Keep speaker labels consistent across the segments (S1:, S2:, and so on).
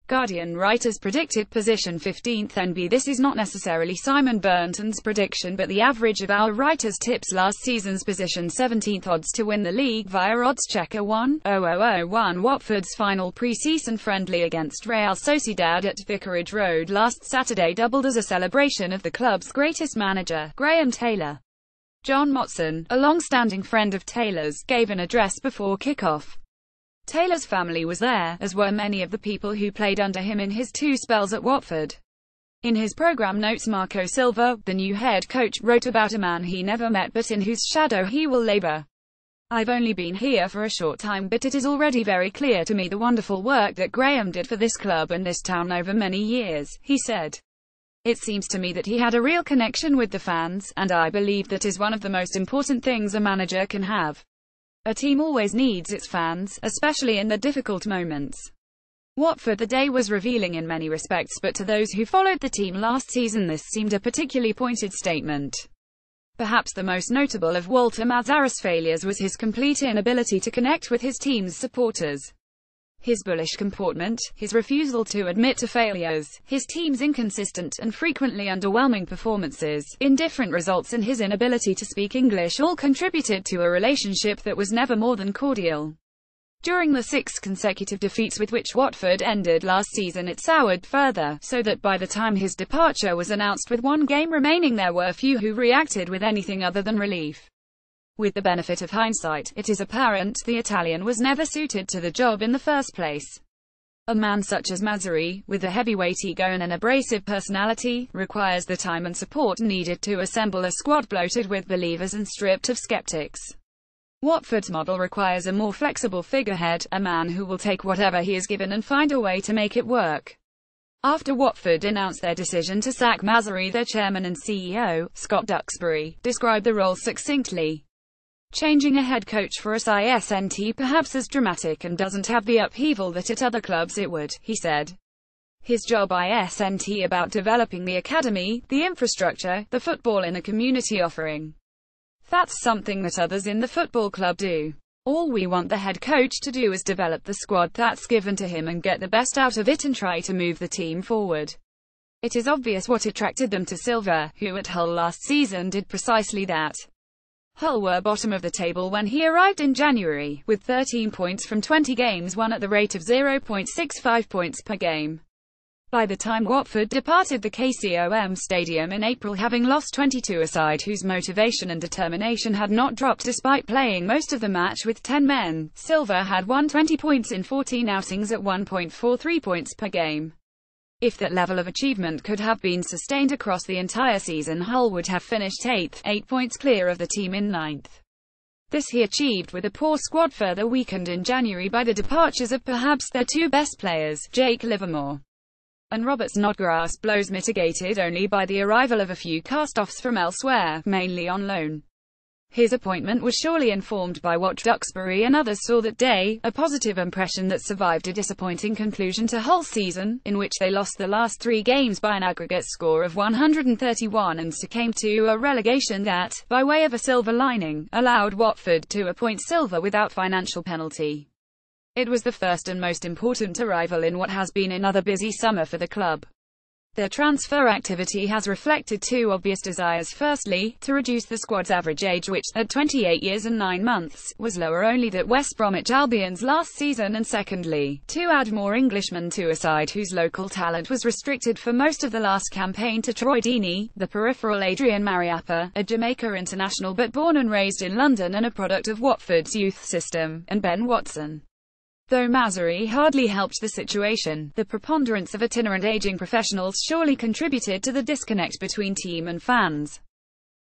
S1: Guardian writers predicted position 15th NB. This is not necessarily Simon Burnton's prediction, but the average of our writers' tips last season's position 17th odds to win the league via oddschecker 1.0001. Watford's final pre-season friendly against Real Sociedad at Vicarage Road last Saturday doubled as a celebration of the club's greatest manager, Graham Taylor. John Motson, a long-standing friend of Taylor's, gave an address before kick-off. Taylor's family was there, as were many of the people who played under him in his 2 spells at Watford. In his programme notes, Marco Silva, the new head coach, wrote about a man he never met but in whose shadow he will labour. "I've only been here for a short time, but it is already very clear to me the wonderful work that Graham did for this club and this town over many years," he said. "It seems to me that he had a real connection with the fans, and I believe that is one of the most important things a manager can have. A team always needs its fans, especially in the difficult moments." Watford. The day was revealing in many respects, but to those who followed the team last season this seemed a particularly pointed statement. Perhaps the most notable of Walter Mazzarri's failures was his complete inability to connect with his team's supporters. His bullish comportment, his refusal to admit to failures, his team's inconsistent and frequently underwhelming performances, indifferent results and his inability to speak English all contributed to a relationship that was never more than cordial. During the 6 consecutive defeats with which Watford ended last season, it soured further, so that by the time his departure was announced with 1 game remaining there were few who reacted with anything other than relief. With the benefit of hindsight, it is apparent the Italian was never suited to the job in the first place. A man such as Mazzarri, with a heavyweight ego and an abrasive personality, requires the time and support needed to assemble a squad bloated with believers and stripped of skeptics. Watford's model requires a more flexible figurehead, a man who will take whatever he is given and find a way to make it work. After Watford announced their decision to sack Mazzarri, their chairman and CEO, Scott Duxbury, described the role succinctly. "Changing a head coach for us isn't perhaps as dramatic and doesn't have the upheaval that at other clubs it would," he said. "His job isn't about developing the academy, the infrastructure, the football in a community offering. That's something that others in the football club do. All we want the head coach to do is develop the squad that's given to him and get the best out of it and try to move the team forward." It is obvious what attracted them to Silva, who at Hull last season did precisely that. Hull were bottom of the table when he arrived in January, with 13 points from 20 games won at the rate of 0.65 points per game. By the time Watford departed the KCOM Stadium in April, having lost 22 aside whose motivation and determination had not dropped despite playing most of the match with 10 men, Silva had won 20 points in 14 outings at 1.43 points per game. If that level of achievement could have been sustained across the entire season, Hull would have finished 8th, 8 points clear of the team in 9th. This he achieved with a poor squad further weakened in January by the departures of perhaps their 2 best players, Jake Livermore and Robert Snodgrass, blows mitigated only by the arrival of a few cast-offs from elsewhere, mainly on loan. His appointment was surely informed by what Duxbury and others saw that day, a positive impression that survived a disappointing conclusion to Hull's season, in which they lost the last 3 games by an aggregate score of 131 and succumbed to a relegation that, by way of a silver lining, allowed Watford to appoint Silva without financial penalty. It was the first and most important arrival in what has been another busy summer for the club. Their transfer activity has reflected 2 obvious desires: firstly, to reduce the squad's average age, which, at 28 years and 9 months, was lower only than West Bromwich Albion's last season, and secondly, to add more Englishmen to a side whose local talent was restricted for most of the last campaign to Troy Deeney, the peripheral Adrian Mariappa, a Jamaica international but born and raised in London and a product of Watford's youth system, and Ben Watson. Though Mazzarri hardly helped the situation, the preponderance of itinerant aging professionals surely contributed to the disconnect between team and fans.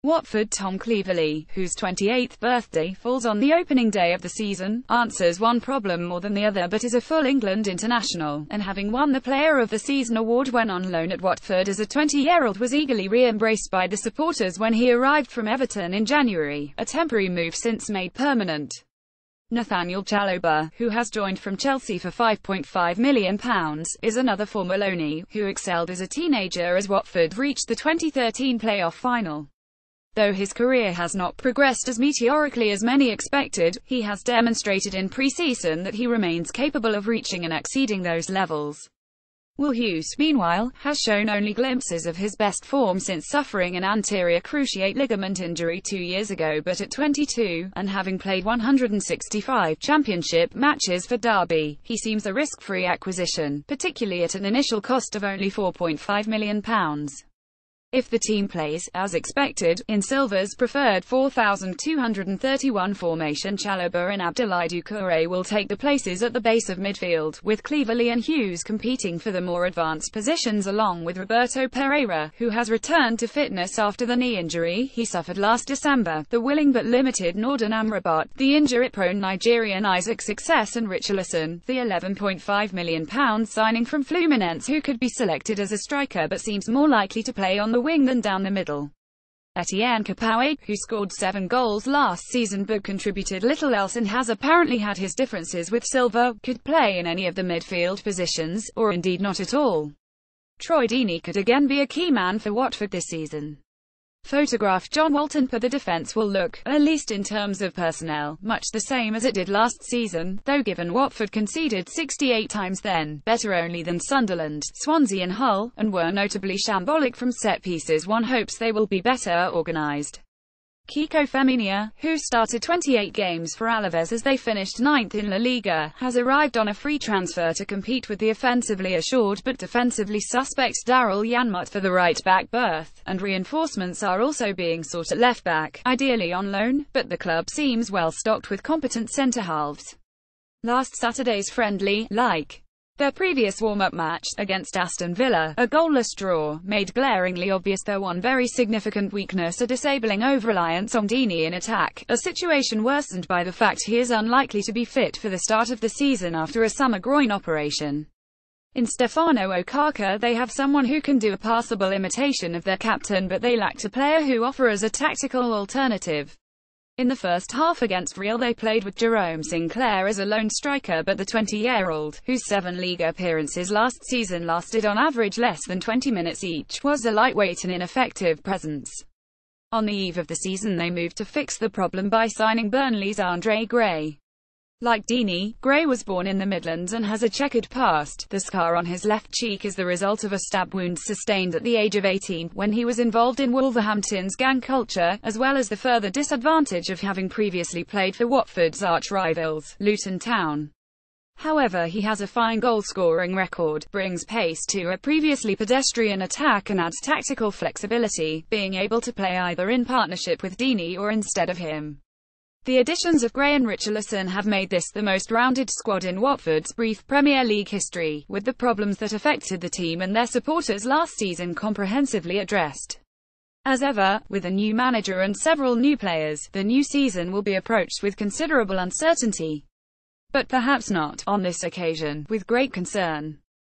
S1: Watford Tom Cleverley, whose 28th birthday falls on the opening day of the season, answers one problem more than the other but is a full England international, and having won the Player of the Season award when on loan at Watford as a 20-year-old, was eagerly re-embraced by the supporters when he arrived from Everton in January, a temporary move since made permanent. Nathaniel Chalobah, who has joined from Chelsea for £5.5 million, is another former loanee, who excelled as a teenager as Watford reached the 2013 playoff final. Though his career has not progressed as meteorically as many expected, he has demonstrated in pre-season that he remains capable of reaching and exceeding those levels. Will Hughes, meanwhile, has shown only glimpses of his best form since suffering an anterior cruciate ligament injury 2 years ago, but at 22, and having played 165 championship matches for Derby, he seems a risk-free acquisition, particularly at an initial cost of only £4.5 million. If the team plays, as expected, in Silva's preferred 4,231 formation, Chalobah and Abdoulaye Doucouré will take the places at the base of midfield, with Cleverley and Hughes competing for the more advanced positions along with Roberto Pereira, who has returned to fitness after the knee injury he suffered last December, the willing but limited Northern Amrabat, the injury-prone Nigerian Isaac Success and Richarlison, the £11.5 million signing from Fluminense who could be selected as a striker but seems more likely to play on the wing than down the middle. Etienne Capoue, who scored 7 goals last season but contributed little else and has apparently had his differences with Silva, could play in any of the midfield positions, or indeed not at all. Troy Deeney could again be a key man for Watford this season. Photograph John Walton. For the defence will look, at least in terms of personnel, much the same as it did last season, though given Watford conceded 68 times then, better only than Sunderland, Swansea and Hull, and were notably shambolic from set pieces, one hopes they will be better organised. Kiko Femenia, who started 28 games for Alaves as they finished 9th in La Liga, has arrived on a free transfer to compete with the offensively assured but defensively suspect Daryl Janmaat for the right-back berth, and reinforcements are also being sought at left-back, ideally on loan, but the club seems well stocked with competent centre-halves. Last Saturday's friendly, like their previous warm-up match, against Aston Villa, a goalless draw, made glaringly obvious their one very significant weakness, a disabling over-reliance on Deeney in attack, a situation worsened by the fact he is unlikely to be fit for the start of the season after a summer groin operation. In Stefano Okaka they have someone who can do a passable imitation of their captain, but they lacked a player who offers a tactical alternative. In the first half against Real they played with Jerome Sinclair as a lone striker, but the 20-year-old, whose 7 league appearances last season lasted on average less than 20 minutes each, was a lightweight and ineffective presence. On the eve of the season they moved to fix the problem by signing Burnley's Andre Gray. Like Deeney, Gray was born in the Midlands and has a checkered past. The scar on his left cheek is the result of a stab wound sustained at the age of 18, when he was involved in Wolverhampton's gang culture, as well as the further disadvantage of having previously played for Watford's arch-rivals, Luton Town. However, he has a fine goal-scoring record, brings pace to a previously pedestrian attack and adds tactical flexibility, being able to play either in partnership with Deeney or instead of him. The additions of Gray and Richarlison have made this the most rounded squad in Watford's brief Premier League history, with the problems that affected the team and their supporters last season comprehensively addressed. As ever, with a new manager and several new players, the new season will be approached with considerable uncertainty. But perhaps not, on this occasion, with great concern.